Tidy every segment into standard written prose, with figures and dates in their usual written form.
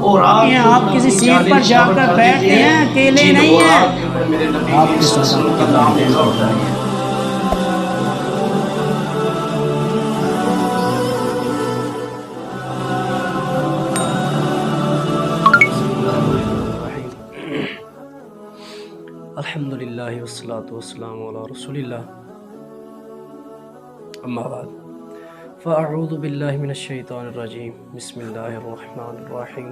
یہ آپ کسی سیٹ پر جا کر بیٹھتے ہیں، اکیلے نہیں ہیں، آپ کے ساتھ آپ کے والدین بھی کھڑے ہیں۔ الحمدللہ والصلاة والسلام علی رسول اللہ، اما بعد فاعوذ باللہ من الشیطان الرجیم، بسم اللہ الرحمن الرحیم۔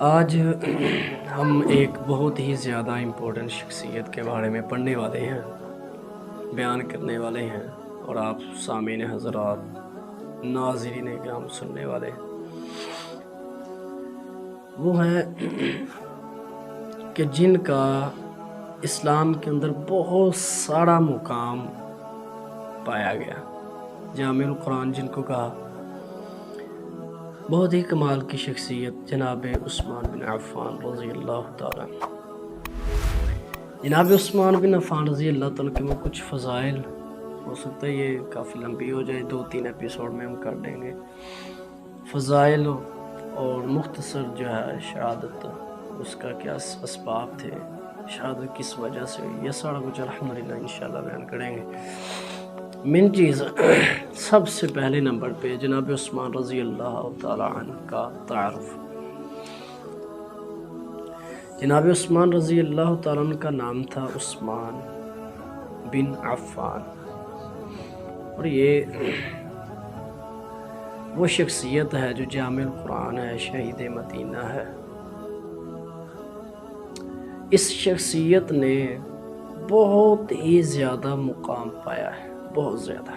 آج ہم ایک بہت ہی زیادہ امپورٹنٹ شخصیت کے بارے میں پڑھنے والے ہیں، بیان کرنے والے ہیں، اور آپ سامعین حضرات، ناظرین کرام سننے والے ہیں۔ وہ ہیں کہ جن کا اسلام کے اندر بہت سارا مقام پایا گیا، جامع القرآن جن کو کہا، بہت ہی کمال کی شخصیت جناب عثمان بن عفان رضی اللہ تعالیٰ۔ جناب عثمان بن عفان رضی اللہ تعالیٰ کے میں کچھ فضائل، ہو سکتا ہے یہ کافی لمبی ہو جائے، 2-3 ایپیسوڈ میں ہم کر دیں گے، فضائل اور مختصر جو ہے شہادت، اس کا کیا اسباب تھے، شہادت کس وجہ سے ہوئی، یہ سارا کچھ الحمدللہ انشاءاللہ بیان کریں گے۔ من چیز سب سے پہلے نمبر پہ جناب عثمان رضی اللہ تعالیٰ عنہ کا تعارف۔ جناب عثمان رضی اللہ تعالیٰ عنہ کا نام تھا عثمان بن عفان، اور یہ وہ شخصیت ہے جو جامع القرآن ہے، شہید مدینہ ہے۔ اس شخصیت نے بہت ہی زیادہ مقام پایا ہے، بہت زیادہ،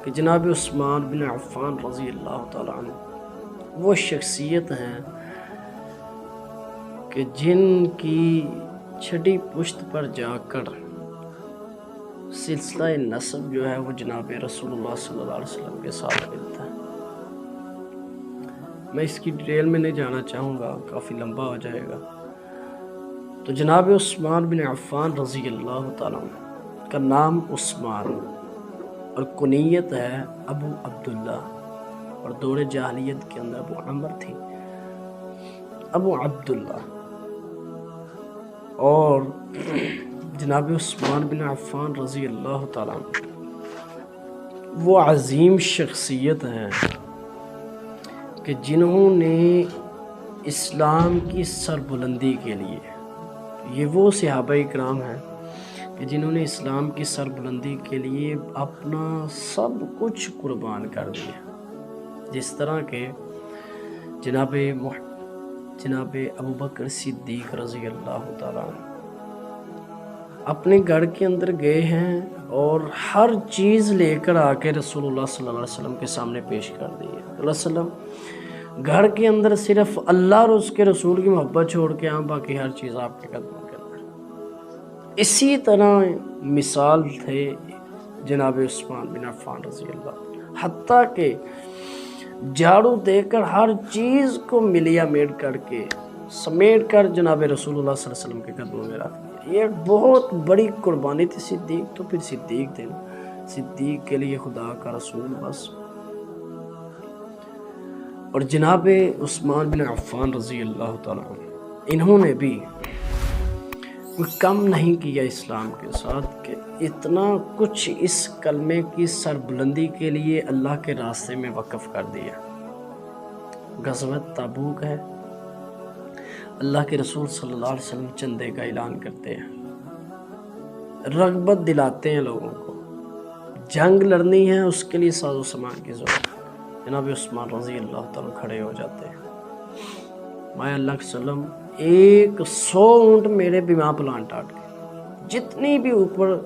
کہ جناب عثمان بن عفان رضی اللہ تعالیٰ عنہ وہ شخصیت ہیں کہ جن کی چھٹی پشت پر جا کر سلسلہ نسب جو ہے وہ جناب رسول اللہ صلی اللہ علیہ وسلم کے ساتھ ملتا ہے۔ میں اس کی ڈیٹیل میں نہیں جانا چاہوں گا، کافی لمبا ہو جائے گا۔ تو جناب عثمان بن عفان رضی اللہ تعالیٰ عنہ کا نام عثمان اور کنیت ہے ابو عبداللہ، اور دور جاہلیت کے اندر ابو عمر تھی، ابو عبداللہ۔ اور جناب عثمان بن عفان رضی اللہ تعالیٰ عنہ وہ عظیم شخصیت ہیں کہ جنہوں نے اسلام کی سربلندی کے لیے، یہ وہ صحابہ اکرام ہیں کہ جنہوں نے اسلام کی سربلندی کے لیے اپنا سب کچھ قربان کر دیا، جس طرح کہ جناب ابوبکر صدیق رضی اللہ تعالیٰ عنہ اپنے گھر کے اندر گئے ہیں اور ہر چیز لے کر آ کے رسول اللہ صلی اللہ علیہ وسلم کے سامنے پیش کر دی ہے۔ اللہ علیہ وسلم گھر کے اندر صرف اللہ اور اس کے رسول کی محبت چھوڑ کے باقی ہر چیز آپ کے قدموں کے اندر۔ اسی طرح مثال تھے جناب عثمان بن عفان رضی اللہ، حتیٰ کہ جھاڑو دے کر ہر چیز کو ملیا میٹ کر کے سمیٹ کر جناب رسول اللہ صلی اللہ علیہ وسلم کے قدموں میں رکھ دیا۔ یہ بہت بڑی قربانی تھی۔ صدیق تو پھر صدیق تھے، صدیق کے لیے خدا کا رسول بس۔ اور جناب عثمان بن عفان رضی اللہ تعالیٰ عنہ انہوں نے بھی کوئی کم نہیں کیا اسلام کے ساتھ، کہ اتنا کچھ اس کلمے کی سربلندی کے لیے اللہ کے راستے میں وقف کر دیا۔ غزوہ تبوک ہے، اللہ کے رسول صلی اللہ علیہ وسلم چندے کا اعلان کرتے ہیں، رغبت دلاتے ہیں لوگوں کو، جنگ لڑنی ہے اس کے لیے ساز و سامان کی ضرورت۔ جناب عثمان رضی اللہ تعالیٰ کھڑے ہو جاتے ہیں، مایا اللہ کے وسلم 100 اونٹ میرے بیما پلان ٹاٹ کے، جتنی بھی اوپر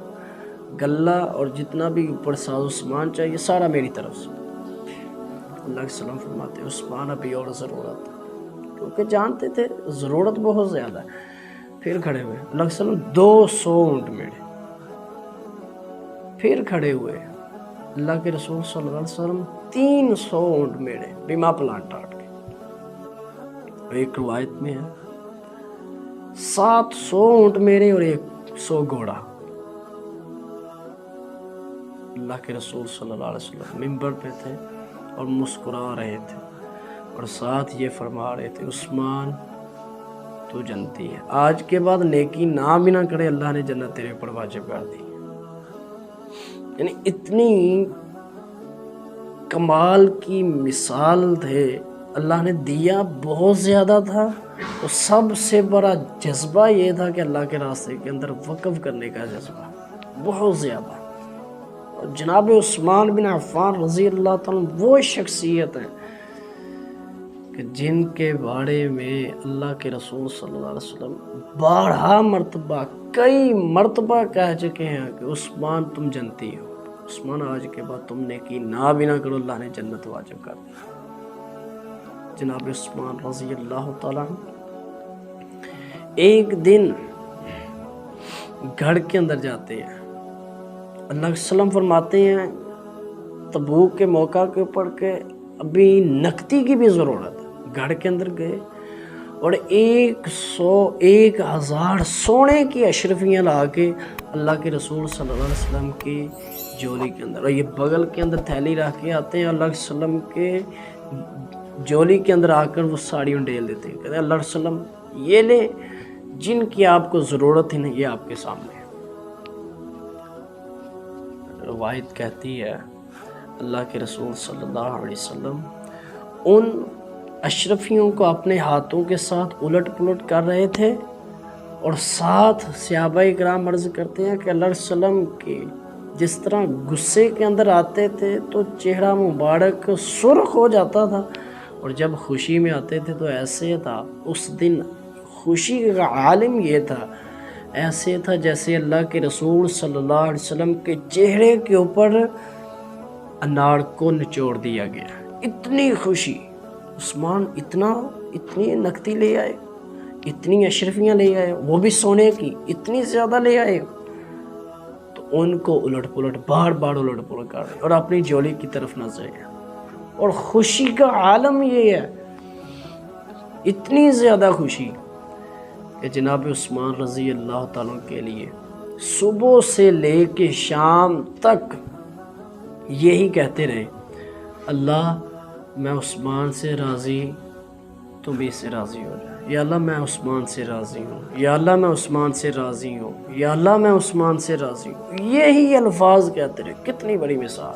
گلہ اور جتنا بھی اوپر ساز و سامان چاہیے سارا میری طرف سے۔ اللہ کے وسلم فرماتے ہیں عثمان ابھی اور ضرورت ہے، کیونکہ جانتے تھے ضرورت بہت زیادہ ہے۔ پھر کھڑے ہوئے اللہ کے وسلم 200 اونٹ میرے، پھر کھڑے ہوئے اللہ کے رسول صلی اللہ علیہ وسلم 300 اونٹ میرے بیما پلان ٹاٹ کے۔ ایک روایت میں ہے 700 اونٹ میرے اور 100 گھوڑا۔ اللہ کے رسول صلی اللہ علیہ وسلم منبر پہ تھے اور مسکرا رہے تھے اور ساتھ یہ فرما رہے تھے عثمان تو جنتی ہے، آج کے بعد نیکی نہ بھی نہ کرے اللہ نے جنت تیرے پر واجب کر دی۔ یعنی اتنی کمال کی مثال تھے، اللہ نے دیا بہت زیادہ تھا، اور سب سے بڑا جذبہ یہ تھا کہ اللہ کے راستے کے اندر وقف کرنے کا جذبہ بہت زیادہ۔ اور جناب عثمان بن عفان رضی اللہ تعالیٰ وہ شخصیت ہیں کہ جن کے بارے میں اللہ کے رسول صلی اللہ علیہ وسلم بارہا مرتبہ کئی مرتبہ کہہ چکے ہیں کہ عثمان تم جنتی ہو، عثمان آج کے بعد تم نیکی نہ بھی نہ کرو اللہ نے جنت واجب کر دی۔ جناب عثمان رضی اللہ تعالیٰ ایک دن گھر کے اندر جاتے ہیں، اللہ کے وسلم فرماتے ہیں تبوک کے موقع کے اوپر کہ ابھی نقدی کی بھی ضرورت ہے، گھر کے اندر گئے اور 1000 سونے کی اشرفیاں لا کے اللہ کے رسول صلی اللہ علیہ وسلم کی جولی کے اندر، اور یہ بغل کے اندر تھیلی رکھ کے آتے ہیں، اللہ کے وسلم کے جولی کے اندر آ کر وہ ساڑیوں ڈیل دیتے ہیں، کہتے ہیں اللہ کے وسلم یہ لے جن کی آپ کو ضرورت ہی نہیں، یہ آپ کے سامنے ہے۔ روایت کہتی ہے اللہ کے رسول صلی اللہ علیہ وسلم ان اشرفیوں کو اپنے ہاتھوں کے ساتھ الٹ پلٹ کر رہے تھے، اور ساتھ صحابہ کرام عرض کرتے ہیں کہ اللہ علیہ وسلم کی جس طرح غصے کے اندر آتے تھے تو چہرہ مبارک سرخ ہو جاتا تھا، اور جب خوشی میں آتے تھے تو ایسے تھا، اس دن خوشی کا عالم یہ تھا، ایسے تھا جیسے اللہ کے رسول صلی اللہ علیہ وسلم کے چہرے کے اوپر انار کو نچوڑ دیا گیا، اتنی خوشی۔ عثمان اتنی نقدی لے آئے، اتنی اشرفیاں لے آئے، وہ بھی سونے کی اتنی زیادہ لے آئے، تو ان کو الٹ پلٹ بار بار الٹ پلٹ کر رہے اور اپنی جولی کی طرف نظر ہے، اور خوشی کا عالم یہ ہے، اتنی زیادہ خوشی کہ جناب عثمان رضی اللہ تعالیٰ کے لیے صبح سے لے کے شام تک یہی کہتے رہے اللہ میں عثمان سے راضی، تم بھی سے راضی ہو جائے، یا اللہ میں عثمان سے راضی ہوں، یا اللہ میں عثمان سے راضی ہوں، یا اللہ میں عثمان سے راضی ہوں، یہی الفاظ کہتے رہے۔ کتنی بڑی مثال،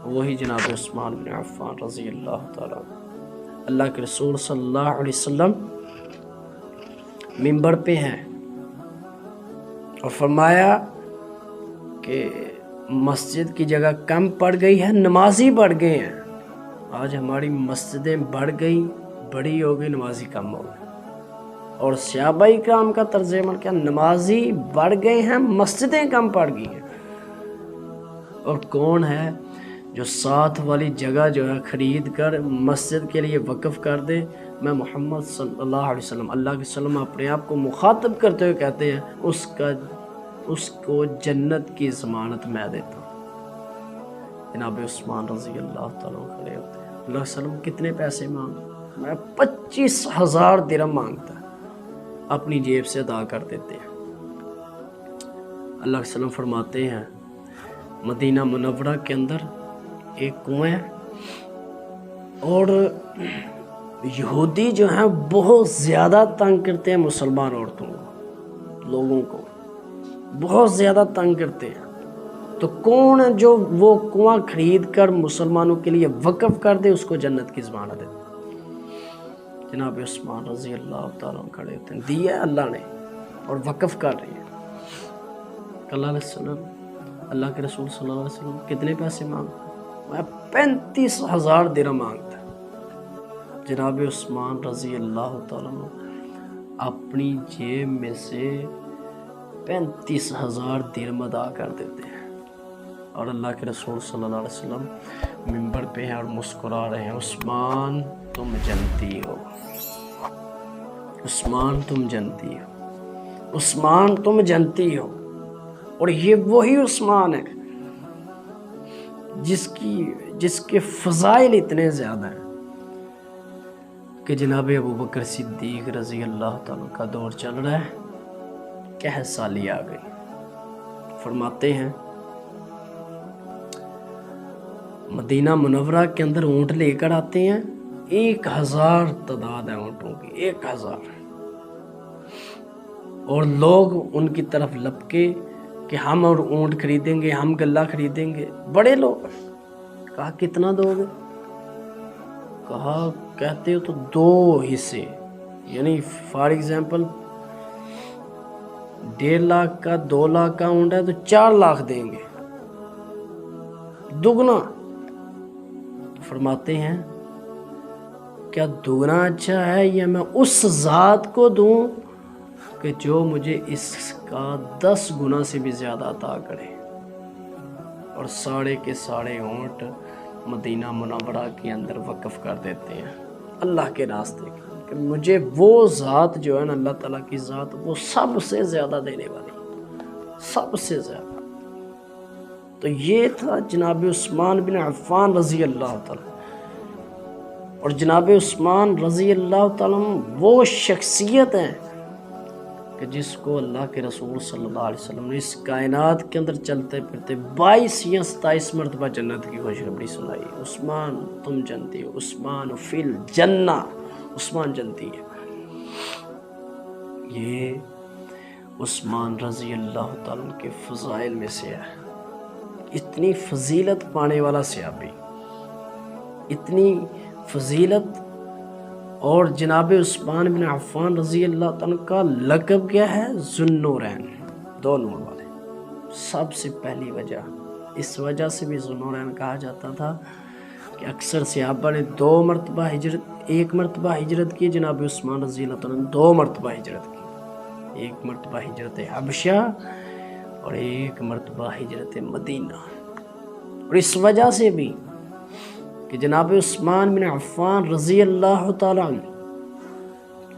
وہی جناب عثمان بن عفان رضی اللہ تعالیٰ، اللہ کے رسول صلی اللہ علیہ وسلم منبر پہ ہیں اور فرمایا کہ مسجد کی جگہ کم پڑ گئی ہے، نمازی بڑھ گئے ہیں، آج ہماری مسجدیں بڑھ گئی، بڑی ہو گئی، نمازی کم ہو گئے، اور صحابہ کرام کا طرز عمل کیا، نمازی بڑھ گئے ہیں، مسجدیں کم پڑ گئی ہیں۔ اور کون ہے جو ساتھ والی جگہ جو ہے خرید کر مسجد کے لیے وقف کر دے؟ میں محمد صلی اللہ علیہ وسلم، اللہ کے وسلم اپنے آپ کو مخاطب کرتے ہوئے کہتے ہیں اس کو جنت کی ضمانت میں دیتا ہوں۔ جناب عثمان رضی اللہ تعالیٰ کھڑے ہوتے ہیں، اللہ علیہ وسلم کتنے پیسے مانگ؟ میں 25,000 درہم مانگتا، اپنی جیب سے ادا کر دیتے ہیں۔ اللہ علیہ وسلم فرماتے ہیں مدینہ منورہ کے اندر ایک کنواں ہے، اور یہودی جو ہیں بہت زیادہ تنگ کرتے ہیں مسلمان عورتوں کو، لوگوں کو بہت زیادہ تنگ کرتے ہیں، تو کون جو وہ کنواں خرید کر مسلمانوں کے لیے وقف کر دے، اس کو جنت کی ضمانت دے۔ جناب عثمان رضی اللہ تعالیٰ کھڑے ہوتے ہیں، دیا اللہ نے اور وقف کر رہی ہے۔ اللہ علیہ وسلم، اللہ کے رسول صلی اللہ علیہ وسلم کتنے پیسے مانگتے؟ میں 35,000 درہم مانگتا۔ جناب عثمان رضی اللہ تعالیٰ اپنی جیب میں سے 35,000 درہم ادا کر دیتے ہیں، اور اللہ کے رسول صلی اللہ علیہ وسلم منبر پہ ہیں اور مسکرا رہے ہیں، عثمان تم جنتی ہو، عثمان تم جنتی ہو، عثمان تم جنتی ہو۔ اور یہ وہی عثمان ہے جس کے فضائل اتنے زیادہ ہیں کہ جناب ابوبکر صدیق رضی اللہ تعالیٰ کا دور چل رہا ہے، کہہ سالی آ گئی۔ فرماتے ہیں مدینہ منورہ کے اندر اونٹ لے کر آتے ہیں، 1000 تعداد ہے اونٹوں کی، 1000، اور لوگ ان کی طرف لپکے کہ ہم اور اونٹ خریدیں گے، ہم غلہ خریدیں گے، بڑے لوگ۔ کہا کتنا دو گے؟ کہا کہتے ہو تو 2 حصے، یعنی فار ایگزامپل 1.5 لاکھ کا 2 لاکھ کا اونٹ ہے تو 4 لاکھ دیں گے، دگنا۔ فرماتے ہیں کیا دگنا اچھا ہے یا میں اس ذات کو دوں کہ جو مجھے اس کا 10 گنا سے بھی زیادہ عطا کرے؟ اور ساڑھے کے ساڑھے اونٹ مدینہ منورہ کے اندر وقف کر دیتے ہیں اللہ کے راستے کے، کہ مجھے وہ ذات جو ہے نا، اللہ تعالیٰ کی ذات، وہ سب سے زیادہ دینے والی، سب سے زیادہ۔ تو یہ تھا جناب عثمان بن عفان رضی اللہ تعالیٰ۔ اور جناب عثمان رضی اللہ تعالیٰ وہ شخصیت ہیں کہ جس کو اللہ کے رسول صلی اللہ علیہ وسلم نے اس کائنات کے اندر چلتے پھرتے 22 یا 27 مرتبہ جنت کی خوشخبری سنائی۔ عثمان تم جنتی ہو، عثمان فی الجنہ، عثمان جنتی ہے۔ یہ عثمان رضی اللہ تعالیٰ کے فضائل میں سے ہے۔ اتنی فضیلت پانے والا صحابی، اتنی فضیلت۔ اور جناب عثمان بن عفان رضی اللہ تعالیٰ کا لقب کیا ہے؟ ذوالنورین، 2 نور والے۔ سب سے پہلی وجہ، اس وجہ سے بھی ذوالنورین کہا جاتا تھا کہ اکثر صحابہ نے 2 مرتبہ ہجرت، 1 مرتبہ ہجرت کی، جناب عثمان رضی اللہ تعالیٰ نے 2 مرتبہ ہجرت کی، 1 مرتبہ ہجرت حبشہ اور 1 مرتبہ ہجرت مدینہ۔ اور اس وجہ سے بھی کہ جناب عثمان بن عفان رضی اللہ تعالیٰ عنہ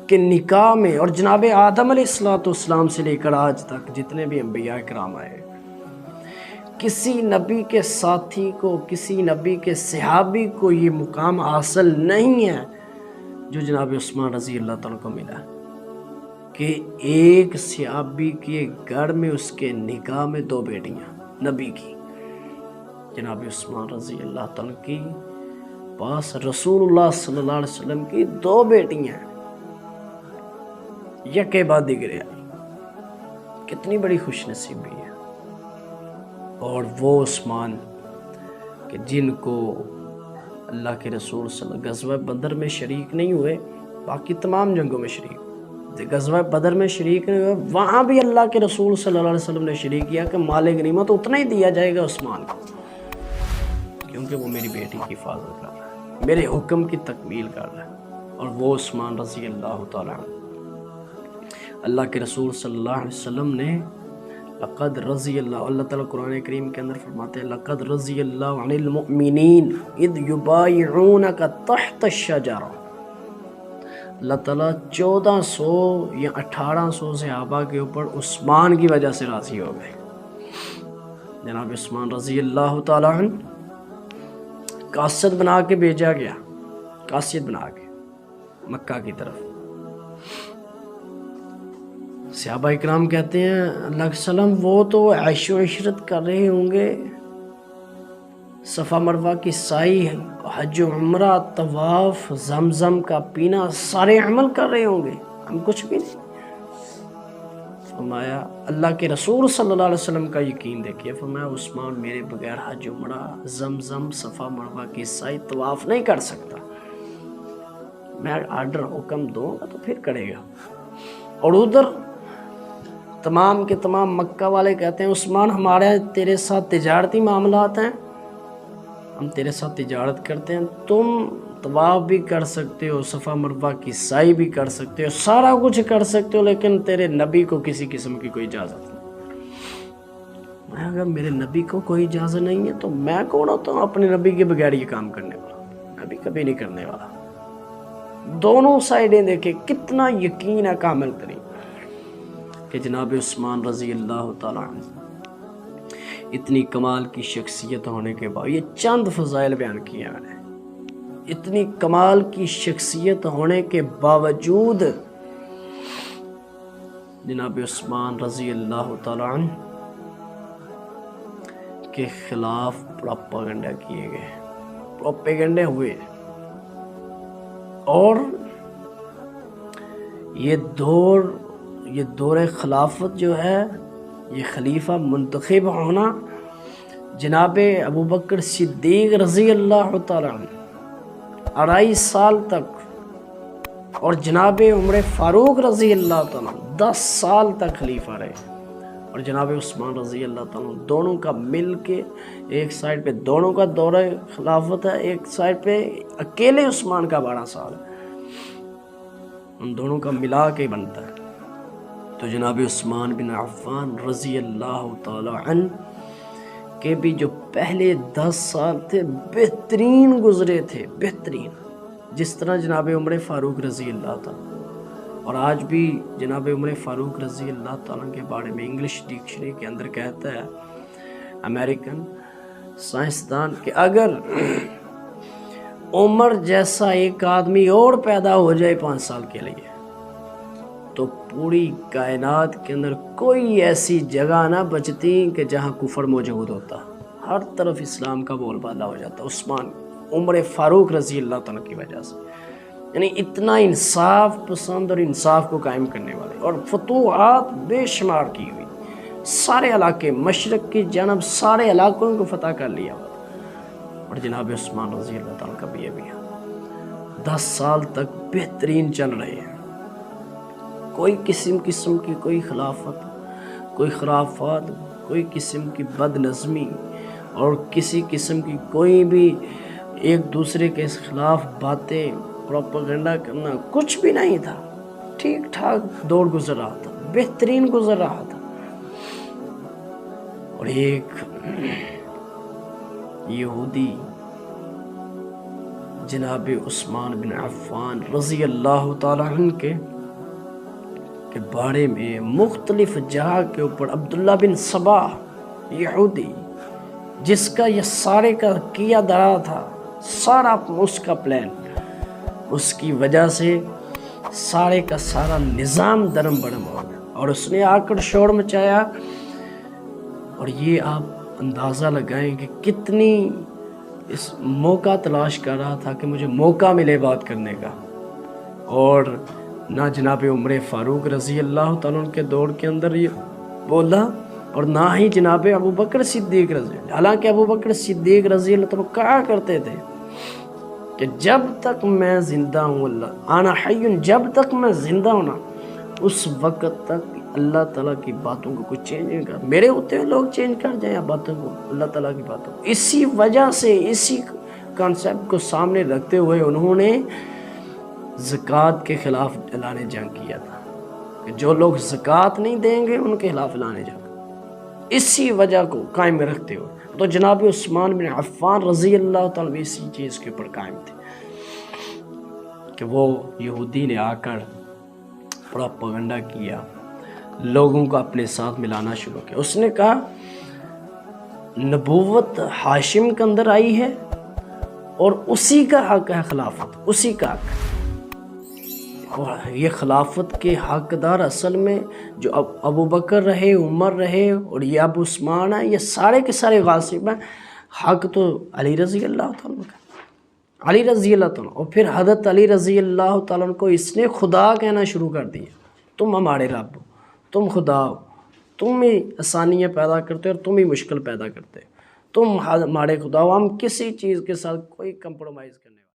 کے نکاح میں، اور جناب آدم علیہ السلام سے لے کر آج تک جتنے بھی انبیاء کرام آئے، کسی نبی کے ساتھی کو، کسی نبی کے صحابی کو یہ مقام حاصل نہیں ہے جو جناب عثمان رضی اللہ تعالیٰ کو ملا، کہ ایک صحابی کے گھر میں اس کے نکاح میں 2 بیٹیاں نبی کی۔ جناب عثمان رضی اللہ تعالیٰ کی پاس رسول اللہ صلی اللہ علیہ وسلم کی 2 بیٹیاں ہیں، یکے بعد دیگرے آئی۔ کتنی بڑی خوش نصیبی ہے۔ اور وہ عثمان کہ جن کو اللہ کے رسول صلی اللہ علیہ وسلم غزوہ بدر میں شریک نہیں ہوئے، باقی تمام جنگوں میں شریک، غزوہ بدر میں شریک نہیں ہوئے، وہاں بھی اللہ کے رسول صلی اللہ علیہ وسلم نے شریک کیا کہ مال غنیمت اتنا ہی دیا جائے گا عثمان کو، کیونکہ وہ میری بیٹی کی حفاظت کر رہا ہے، میرے حکم کی تکمیل کر رہا ہے۔ اور وہ عثمان رضی اللہ تعالیٰ عنہ، اللہ کے رسول صلی اللہ علیہ وسلم نے لقد رضی اللہ تعالیٰ قرآن کریم کے اندر فرماتے ہیں لقد رضی اللہ عن المؤمنین اذ یبایعونک تحت الشجرہ۔ اللہ تعالیٰ 1400 یا 1800 صحابہ کے اوپر عثمان کی وجہ سے راضی ہو گئے۔ جناب عثمان رضی اللہ تعالیٰ عنہ قاصد بنا کے بھیجا گیا، قاصد بنا کے مکہ کی طرف۔ صحابہ اکرام کہتے ہیں اللہ کے سلام وہ تو عیش و عشرت کر رہے ہوں گے، صفا مروہ کی سعی، حج و عمرہ، طواف، زمزم کا پینا، سارے عمل کر رہے ہوں گے، ہم کچھ بھی نہیں۔ فرمایا اللہ کے رسول صلی اللہ علیہ وسلم کا یقین دیکھیے، فرمایا عثمان میرے بغیر حج عمرہ، زمزم، صفا مروہ کی سعی، طواف نہیں کر سکتا، میں آرڈر حکم دوں گا تو پھر کرے گا۔ اور ادھر تمام کے تمام مکہ والے کہتے ہیں عثمان ہمارے تیرے ساتھ تجارتی معاملات ہیں، ہم تیرے ساتھ تجارت کرتے ہیں، تم طواف بھی کر سکتے ہو، صفا مروہ کی سعی بھی کر سکتے ہو، سارا کچھ کر سکتے ہو، لیکن تیرے نبی کو کسی قسم کی کوئی اجازت نہیں۔ میں اگر میرے نبی کو کوئی اجازت نہیں ہے تو میں کون ہوتا ہوں اپنے نبی کے بغیر یہ کام کرنے والا؟ میں بھی کبھی نہیں کرنے والا۔ دونوں سائڈیں دیکھیں کتنا یقین ہے کامل ترین کہ جناب عثمان رضی اللہ تعالیٰ عنہ اتنی کمال کی شخصیت ہونے کے بعد، یہ چند فضائل بیان کیے ہیں میں نے، اتنی کمال کی شخصیت ہونے کے باوجود جناب عثمان رضی اللہ تعالیٰ عنہ کے خلاف پروپیگنڈا کیے گئے، پروپیگنڈے ہوئے، اور یہ دور خلافت جو ہے، یہ خلیفہ منتخب ہونا جناب ابوبکر صدیق رضی اللہ تعالیٰ عنہ 2.5 سال تک، اور جناب عمر فاروق رضی اللہ تعالیٰ 10 سال تک خلیفہ رہے، اور جناب عثمان رضی اللہ تعالیٰ دونوں کا مل کے، ایک سائڈ پہ دونوں کا دورہ خلافت ہے، ایک سائڈ پہ اکیلے عثمان کا 12 سال ہے، ان دونوں کا ملا کے بنتا ہے۔ تو جناب عثمان بن عفان رضی اللہ تعالی عنہ کے بھی جو پہلے 10 سال تھے بہترین گزرے تھے، بہترین، جس طرح جناب عمر فاروق رضی اللہ تعالیٰ، اور آج بھی جناب عمر فاروق رضی اللہ تعالیٰ کے بارے میں انگلش ڈکشنری کے اندر کہتا ہے امریکن سائنسدان کہ اگر عمر جیسا ایک آدمی اور پیدا ہو جائے 5 سال کے لیے تو پوری کائنات کے اندر کوئی ایسی جگہ نہ بچتی کہ جہاں کفر موجود ہوتا، ہر طرف اسلام کا بول بالا ہو جاتا عمر فاروق رضی اللہ تعالیٰ کی وجہ سے۔ یعنی اتنا انصاف پسند اور انصاف کو قائم کرنے والے، اور فتوحات بے شمار کی ہوئی، سارے علاقے مشرق کی جانب سارے علاقوں کو فتح کر لیا، اور جناب عثمان رضی اللہ تعالیٰ کا بھی یہ بھی ہے 10 سال تک بہترین چل رہے ہیں، کوئی قسم کی کوئی خلافت، کوئی خرافات، کوئی قسم کی بد نظمی اور کسی قسم کی کوئی بھی ایک دوسرے کے خلاف باتیں، پروپیگنڈا کرنا کچھ بھی نہیں تھا، ٹھیک ٹھاک دور گزر رہا تھا، بہترین گزر رہا تھا۔ اور ایک یہودی جناب عثمان بن عفان رضی اللہ تعالیٰ عنہ کے بارے میں مختلف جگہ کے اوپر عبداللہ بن سبا یہودی، جس کا یہ سارے کا کیا دھرا تھا، سارا اس کا پلان، اس کی وجہ سے سارے کا سارا نظام درم برم ہو گیا، اور اس نے آ کر شور مچایا، اور یہ آپ اندازہ لگائیں کہ کتنی اس موقع تلاش کر رہا تھا کہ مجھے موقع ملے بات کرنے کا، اور نہ جناب عمر فاروق رضی اللہ تعالیٰ عنہ کے دور کے اندر یہ بولا، اور نہ ہی جناب ابوبکر صدیق رضی اللہ، حالانکہ ابوبکر صدیق رضی اللہ تعالیٰ کہا کرتے تھے کہ جب تک میں زندہ ہوں، اللہ انا حی، جب تک میں زندہ ہوں نا اس وقت تک اللہ تعالیٰ کی باتوں کو کچھ چینج نہیں کر، میرے ہوتے ہوئے لوگ چینج کر جائیں باتوں کو، اللہ تعالیٰ کی باتوں کو۔ اسی وجہ سے اسی کانسیپٹ کو سامنے رکھتے ہوئے انہوں نے زکوٰۃ کے خلاف اعلان جنگ کیا تھا کہ جو لوگ زکوٰۃ نہیں دیں گے ان کے خلاف اعلان جنگ، اسی وجہ کو قائم رکھتے ہوئے۔ تو جناب عثمان بن عفان رضی اللہ تعالیٰ بھی اسی چیز کے اوپر قائم تھے کہ وہ یہودی نے آ کر پروپیگنڈا کیا، لوگوں کو اپنے ساتھ ملانا شروع کیا۔ اس نے کہا نبوت ہاشم کے اندر آئی ہے اور اسی کا حق ہے خلافت، اسی کا حق ہے، اور یہ خلافت کے حقدار اصل میں جو ابو بکر رہے، عمر رہے، اور یہ اب عثمان ہے، یہ سارے کے سارے غاصب ہیں، حق تو علی رضی اللہ تعالیٰ کا، علی رضی اللہ تعالیٰ، اور پھر حضرت علی رضی اللہ تعالیٰ کو اس نے خدا کہنا شروع کر دیا، تم ہمارے رب ہو، تم خدا ہو، تم ہی آسانیاں پیدا کرتے اور تم ہی مشکل پیدا کرتے، تم ہمارے خدا ہو، ہم کسی چیز کے ساتھ کوئی کمپرومائز کرنے